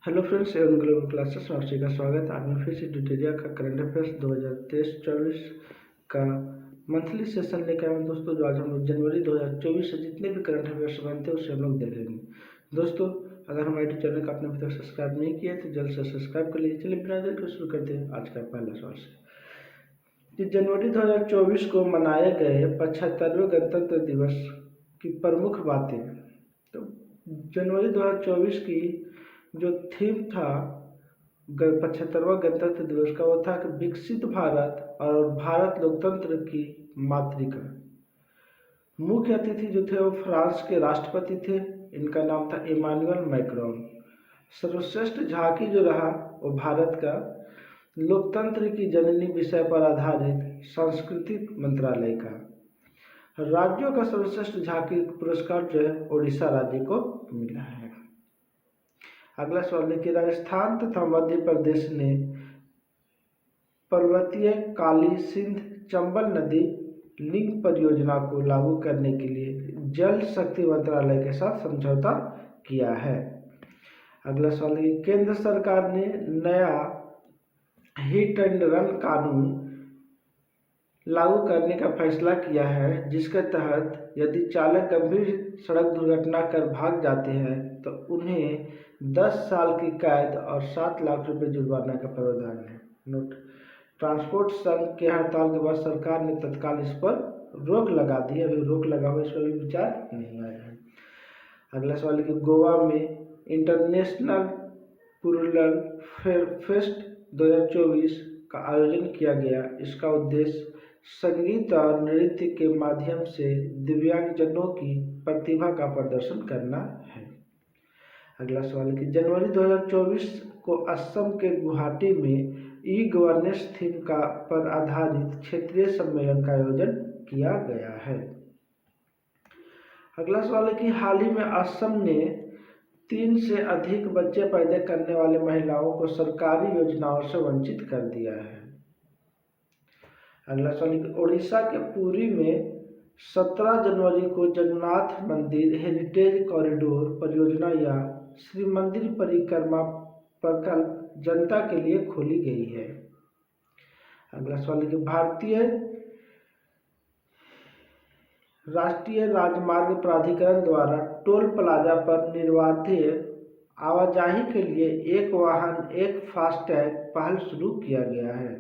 Hello friends एवं global classes में आप सभी का स्वागत है। आज मैं फिर से ट्यूटोरियल का करंट अफेयर्स 2023-24 का मंथली सेशन लेकर आया हूं दोस्तों। जो आज हम लोग जनवरी 2024 से जितने भी करंट अफेयर्स बनते हैं उसे हम लोग देखेंगे। दोस्तों अगर हमारे यूट्यूब चैनल का आपने अभी तक सब्सक्राइब नहीं किया तो जल्द से सब्सक्राइब कर लीजिए। चलिए बिना देर के शुरू करते हैं आज का पहला सवाल से। कि जनवरी 2024 को मनाए गए 75वें गणतंत्र दिवस की प्रमुख बातें। तो जनवरी 2024 की जो थीम था 75वां गणतंत्र दिवस का वो था कि विकसित भारत और भारत लोकतंत्र की मातृका। मुख्य अतिथि जो थे वो फ्रांस के राष्ट्रपति थे, इनका नाम था इमानुएल मैक्रोन। सर्वश्रेष्ठ झांकी जो रहा वो भारत का लोकतंत्र की जननी विषय पर आधारित सांस्कृतिक मंत्रालय का। राज्यों का सर्वश्रेष्ठ झांकी पुरस्कार जो है ओडिशा राज्य को मिला है। अगला सवाल है कि राजस्थान तथा मध्य प्रदेश ने पर्वतीय काली सिंध चंबल नदी लिंक परियोजना को लागू करने के लिए जल शक्ति मंत्रालय के साथ समझौता किया है। अगला सवाल है कि केंद्र सरकार ने नया हिट एंड रन कानून लागू करने का फैसला किया है, जिसके तहत यदि चालक गंभीर सड़क दुर्घटना कर भाग जाते हैं तो उन्हें 10 साल की कैद और 7 लाख रुपए जुर्माना का प्रावधान है। नोट, ट्रांसपोर्ट संघ के हड़ताल के बाद सरकार ने तत्काल इस पर रोक लगा दी। अभी रोक लगा हुआ, इस पर भी विचार नहीं आया है। अगला सवाल है कि गोवा में इंटरनेशनल पुरलर फेस्ट 2024 का आयोजन किया गया। इसका उद्देश्य संगीत और नृत्य के माध्यम से दिव्यांगजनों की प्रतिभा का प्रदर्शन करना है। अगला सवाल है कि जनवरी 2024 को असम के गुवाहाटी में ई गवर्नेंस थीम का पर आधारित क्षेत्रीय सम्मेलन का आयोजन किया गया है। अगला सवाल है कि हाल ही में असम ने 3 से अधिक बच्चे पैदा करने वाले महिलाओं को सरकारी योजनाओं से वंचित कर दिया है। अगला सवाल है कि उड़ीसा के पुरी में 17 जनवरी को जगन्नाथ मंदिर हेरिटेज कॉरिडोर परियोजना या श्री मंदिर परिक्रमा प्रकल्प जनता के लिए खोली गई है। अगला सवाल है कि भारतीय राष्ट्रीय राजमार्ग प्राधिकरण द्वारा टोल प्लाजा पर निर्बाध आवाजाही के लिए एक वाहन एक फास्टैग पहल शुरू किया गया है।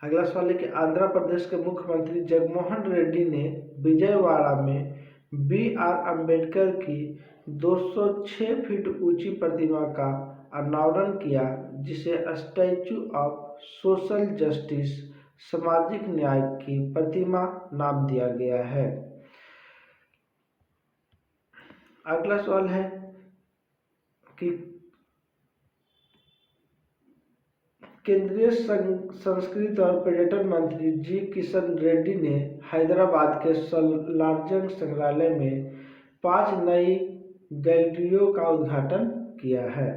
अगला सवाल है कि आंध्र प्रदेश के मुख्यमंत्री जगनमोहन रेड्डी ने विजयवाड़ा में बी.आर. अम्बेडकर की 206 फीट ऊंची प्रतिमा का अनावरण किया, जिसे स्टैच्यू ऑफ सोशल जस्टिस सामाजिक न्याय की प्रतिमा नाम दिया गया है। अगला सवाल है कि केंद्रीय संस्कृति और पर्यटन मंत्री जी किशन रेड्डी ने हैदराबाद के सलारजंग संग्रहालय में 5 नई गैलरियों का उद्घाटन किया है।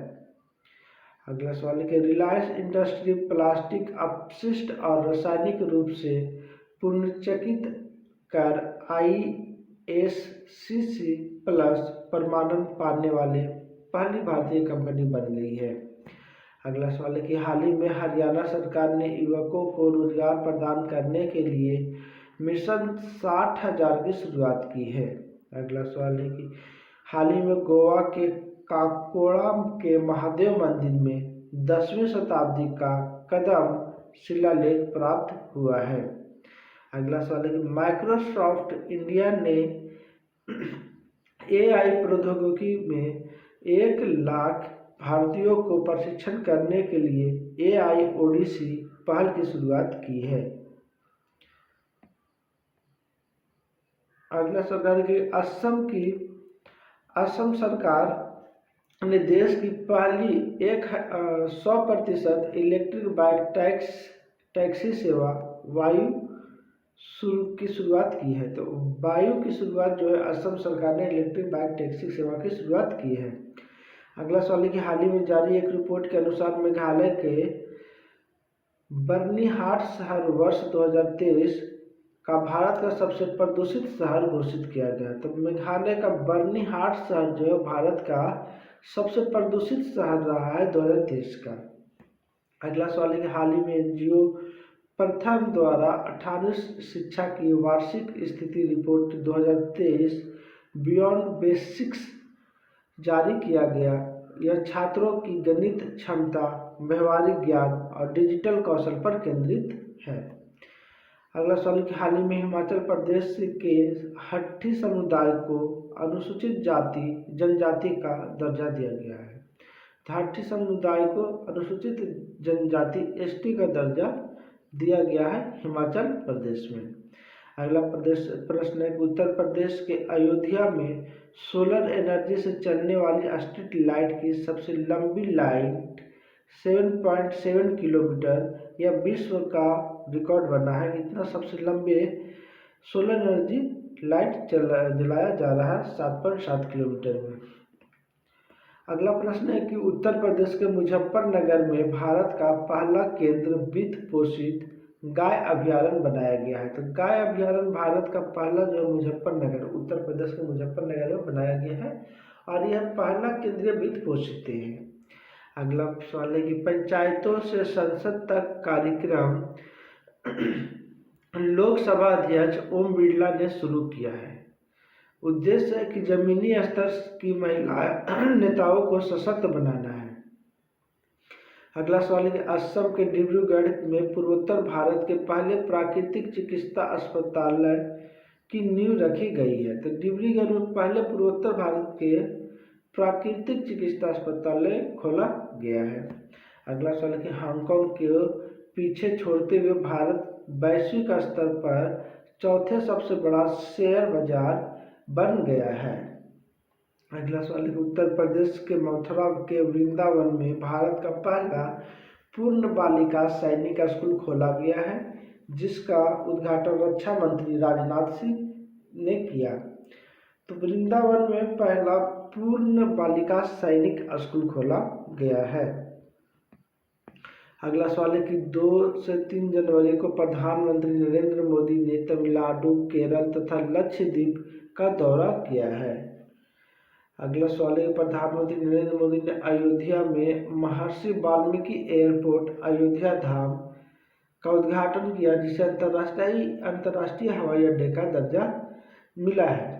अगला सवाल है कि रिलायंस इंडस्ट्री प्लास्टिक अपशिष्ट और रासायनिक रूप से पुनर्चक्रित कर ISCC प्लस प्रमाणन पाने वाले पहली भारतीय कंपनी बन गई है। अगला सवाल है कि हाल ही में हरियाणा सरकार ने युवकों को रोजगार प्रदान करने के लिए मिशन 60,000 की शुरुआत की है। अगला सवाल है कि हाल ही में गोवा के काकोड़ा के महादेव मंदिर में 10वीं शताब्दी का कदम शिलालेख प्राप्त हुआ है। अगला सवाल है कि माइक्रोसॉफ्ट इंडिया ने AI प्रौद्योगिकी में 1 लाख भारतीयों को प्रशिक्षण करने के लिए AI ओडिसी पहल की शुरुआत की है। अगला सवाल है कि असम सरकार ने देश की पहली 100% इलेक्ट्रिक बाइक टैक्सी सेवा वायु की शुरुआत की है। तो वायु की शुरुआत जो है असम सरकार ने इलेक्ट्रिक बाइक टैक्सी सेवा की शुरुआत की है। अगला सवाल है कि हाल ही में जारी एक रिपोर्ट के अनुसार मेघालय के बर्निहाट शहर वर्ष 2023 का भारत का सबसे प्रदूषित शहर घोषित किया गया। तो मेघालय का बर्निहाट शहर जो है भारत का सबसे प्रदूषित शहर रहा है 2023 का। अगला सवाल है कि हाल ही में एनजीओ प्रथम द्वारा 18वीं शिक्षा की वार्षिक स्थिति रिपोर्ट 2023 बियॉन्ड बेसिक्स जारी किया गया। यह छात्रों की गणित क्षमता, व्यवहारिक ज्ञान और डिजिटल कौशल पर केंद्रित है। अगला सवाल कि हाल ही में हिमाचल प्रदेश के हट्टी समुदाय को अनुसूचित जाति जनजाति का दर्जा दिया गया है। तो हट्टी समुदाय को अनुसूचित जनजाति एसटी का दर्जा दिया गया है हिमाचल प्रदेश में। अगला प्रश्न है कि उत्तर प्रदेश के अयोध्या में सोलर एनर्जी से चलने वाली स्ट्रीट लाइट की सबसे लंबी लाइट 7.7 किलोमीटर यह विश्व का रिकॉर्ड बना है। इतना सबसे लंबे सोलर एनर्जी लाइट जलाया जा रहा है 7.7 किलोमीटर में। अगला प्रश्न है कि उत्तर प्रदेश के मुजफ्फरनगर में भारत का पहला केंद्र वित्त पोषित गाय अभयारण्य बनाया गया है। तो गाय अभयारण्य भारत का पहला जो मुजफ्फरनगर उत्तर प्रदेश के मुजफ्फरनगर में बनाया गया है और यह पहला केंद्रीय वित्त पोषित है। अगला सवाल है कि पंचायतों से संसद तक कार्यक्रम लोकसभा अध्यक्ष ओम बिरला ने शुरू किया है। उद्देश्य है कि जमीनी स्तर की महिला नेताओं को सशक्त बनाना है। अगला सवाल है कि असम के डिब्रूगढ़ में पूर्वोत्तर भारत के पहले प्राकृतिक चिकित्सा अस्पताल की नींव रखी गई है। तो डिब्रूगढ़ में पहले पूर्वोत्तर भारत के प्राकृतिक चिकित्सा अस्पताल खोला गया है। अगला सवाल है कि हांगकांग के पीछे छोड़ते हुए भारत वैश्विक स्तर पर चौथे सबसे बड़ा शेयर बाजार बन गया है। अगला सवाल है उत्तर प्रदेश के मथुरा के वृंदावन में भारत का पहला पूर्ण बालिका सैनिक स्कूल खोला गया है, जिसका उद्घाटन रक्षा मंत्री राजनाथ सिंह ने किया। तो वृंदावन में पहला पूर्ण बालिका सैनिक स्कूल खोला गया है। अगला सवाल है कि 2 से 3 जनवरी को प्रधानमंत्री नरेंद्र मोदी ने तमिलनाडु, केरल तथा लक्षद्वीप का दौरा किया है। अगला सवाल है प्रधानमंत्री नरेंद्र मोदी ने अयोध्या में महर्षि वाल्मीकि एयरपोर्ट अयोध्या धाम का उद्घाटन किया, जिसे अंतर्राष्ट्रीय हवाई अड्डे का दर्जा मिला है।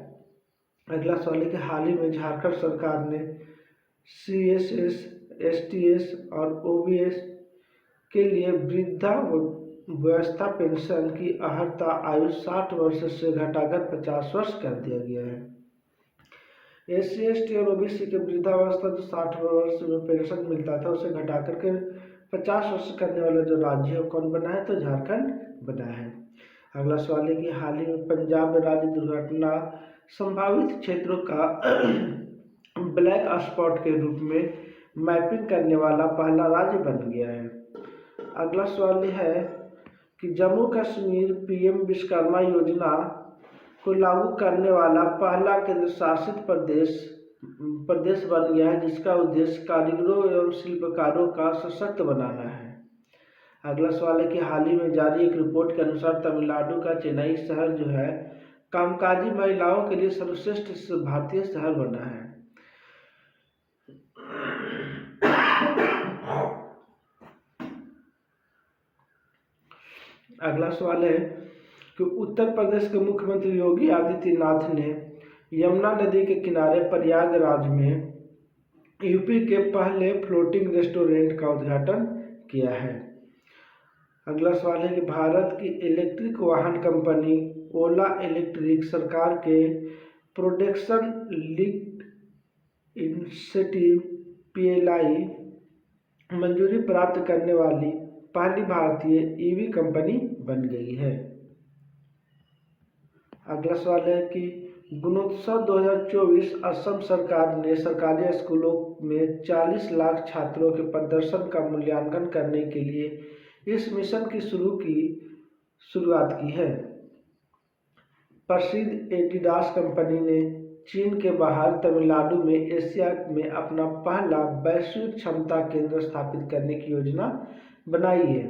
अगला सवाल है कि हाल ही में झारखंड सरकार ने CSS, STS और OBS के लिए वृद्धावस्था पेंशन की अर्हता आयु 60 वर्ष से घटाकर 50 वर्ष कर दिया गया है। SC, ST और OBC के वृद्धावस्था जो 60 वर्ष में पेंशन मिलता था उसे घटाकर के 50 वर्ष करने वाला जो राज्य है कौन बना है? तो झारखंड बना है। अगला सवाल है कि हाल ही में पंजाब राज्य दुर्घटना संभावित क्षेत्रों का ब्लैक स्पॉट के रूप में मैपिंग करने वाला पहला राज्य बन गया है। अगला सवाल है कि जम्मू कश्मीर PM विश्वकर्मा योजना को लागू करने वाला पहला केंद्र शासित प्रदेश बन गया है, जिसका उद्देश्य कारीगरों एवं शिल्पकारों का सशक्त बनाना है। अगला सवाल है कि हाल ही में जारी एक रिपोर्ट के अनुसार तमिलनाडु का चेन्नई शहर जो है कामकाजी महिलाओं के लिए सर्वश्रेष्ठ भारतीय शहर बना है। अगला सवाल है कि उत्तर प्रदेश के मुख्यमंत्री योगी आदित्यनाथ ने यमुना नदी के किनारे प्रयागराज में यूपी के पहले फ्लोटिंग रेस्टोरेंट का उद्घाटन किया है। अगला सवाल है कि भारत की इलेक्ट्रिक वाहन कंपनी ओला इलेक्ट्रिक सरकार के प्रोडक्शन लिंक्ड इंसेंटिव PLI मंजूरी प्राप्त करने वाली पहली भारतीय EV कंपनी बन गई है। अगला सवाल है कि गुणोत्सव 2024 असम सरकार ने सरकारी स्कूलों में 40 लाख छात्रों के प्रदर्शन का मूल्यांकन करने के लिए इस मिशन की शुरुआत की है। प्रसिद्ध एडिडास कंपनी ने चीन के बाहर तमिलनाडु में एशिया में अपना पहला वैश्विक क्षमता केंद्र स्थापित करने की योजना बनाई है।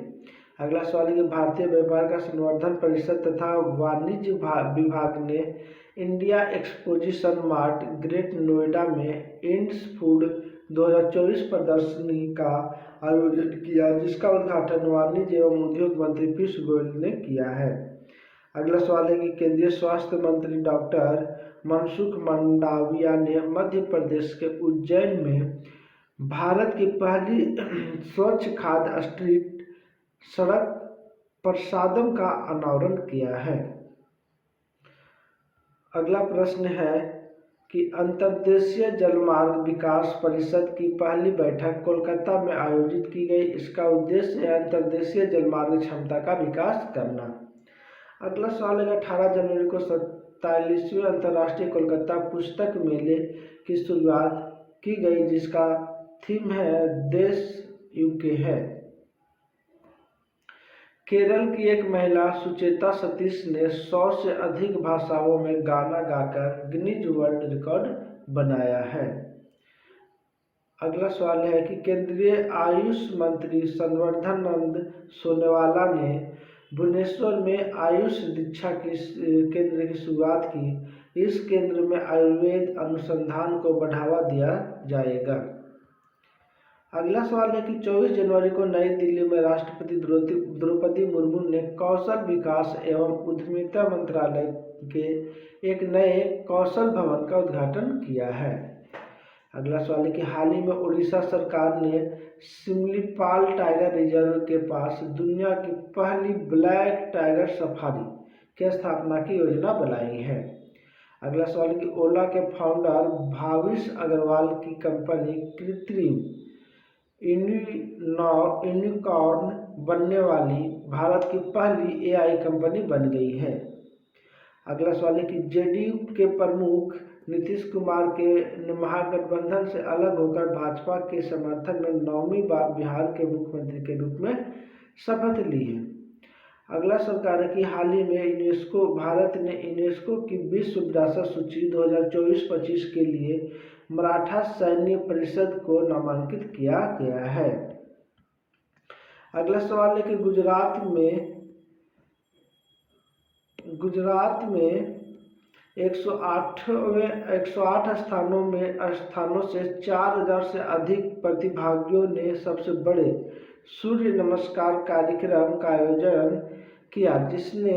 अगला सवाल है कि भारतीय व्यापार का संवर्धन परिषद तथा वाणिज्य विभाग ने India exposition mart great Noida में इंड्स फूड 2024 प्रदर्शनी का आयोजन किया, जिसका उद्घाटन वाणिज्य एवं उद्योग मंत्री पीयूष गोयल ने किया है। अगला सवाल है कि केंद्रीय स्वास्थ्य मंत्री डॉक्टर मनसुख मंडाविया ने मध्य प्रदेश के उज्जैन में भारत की पहली स्वच्छ खाद्य स्ट्रीट सड़क प्रसादम का अनावरण किया है। अगला प्रश्न है कि अंतर्देशीय जलमार्ग विकास परिषद की पहली बैठक कोलकाता में आयोजित की गई। इसका उद्देश्य है अंतर्देशीय जलमार्ग क्षमता का विकास करना। अगला सवाल है 18 जनवरी को 47वें अंतर्राष्ट्रीय कोलकाता पुस्तक मेले की शुरुआत की गई, जिसका थीम है देश यूके है। केरल की एक महिला सुचेता सतीश ने 100 से अधिक भाषाओं में गाना गाकर गिनीज वर्ल्ड रिकॉर्ड बनाया है। अगला सवाल है कि केंद्रीय आयुष मंत्री संवर्धनानंद सोनोवाला ने भुवनेश्वर में आयुष दीक्षा केंद्र की शुरुआत की। इस केंद्र में आयुर्वेद अनुसंधान को बढ़ावा दिया जाएगा। अगला सवाल है कि 24 जनवरी को नई दिल्ली में राष्ट्रपति द्रौपदी मुर्मू ने कौशल विकास एवं उद्यमिता मंत्रालय के एक नए कौशल भवन का उद्घाटन किया है। अगला सवाल है कि हाल ही में उड़ीसा सरकार ने सिमलीपाल टाइगर रिजर्व के पास दुनिया की पहली ब्लैक टाइगर सफारी की स्थापना की योजना बनाई है। अगला सवाल है कि ओला के फाउंडर भाविश अग्रवाल की कंपनी कृत्रिम यूनिकॉर्न बनने वाली भारत की पहली एआई कंपनी बन गई है। अगला सवाल है कि जेडीयू के प्रमुख नीतीश कुमार के महागठबंधन से अलग होकर भाजपा के समर्थन में 9वीं बार बिहार के मुख्यमंत्री के रूप में शपथ ली है। अगला सवाल है कि हाल ही में भारत ने यूनेस्को की विश्व विरासत सूची 2024-25 के लिए मराठा सैन्य परिषद को नामांकित किया गया है। अगला सवाल है कि गुजरात में 108 स्थानों से 4000 से अधिक प्रतिभागियों ने सबसे बड़े सूर्य नमस्कार कार्यक्रम का आयोजन किया, जिसने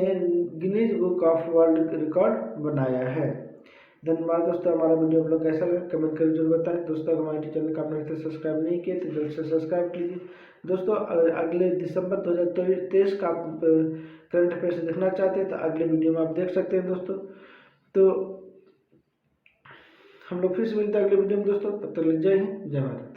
Guinness book of world record बनाया है। धन्यवाद दोस्तों। हमारा वीडियो आप लोग कैसा लगा कमेंट करके जरूर बताएं। दोस्तों हमारे चैनल को आपने अभी सब्सक्राइब नहीं किया तो जल्द से सब्सक्राइब कीजिए। दोस्तों अगले दिसंबर 2023 का करंट अफेयर्स देखना चाहते हैं तो अगले वीडियो में आप देख सकते हैं दोस्तों। तो हम लोग फिर से मिलते हैं अगले वीडियो में दोस्तों। तब तक जय हिंद जय भारत।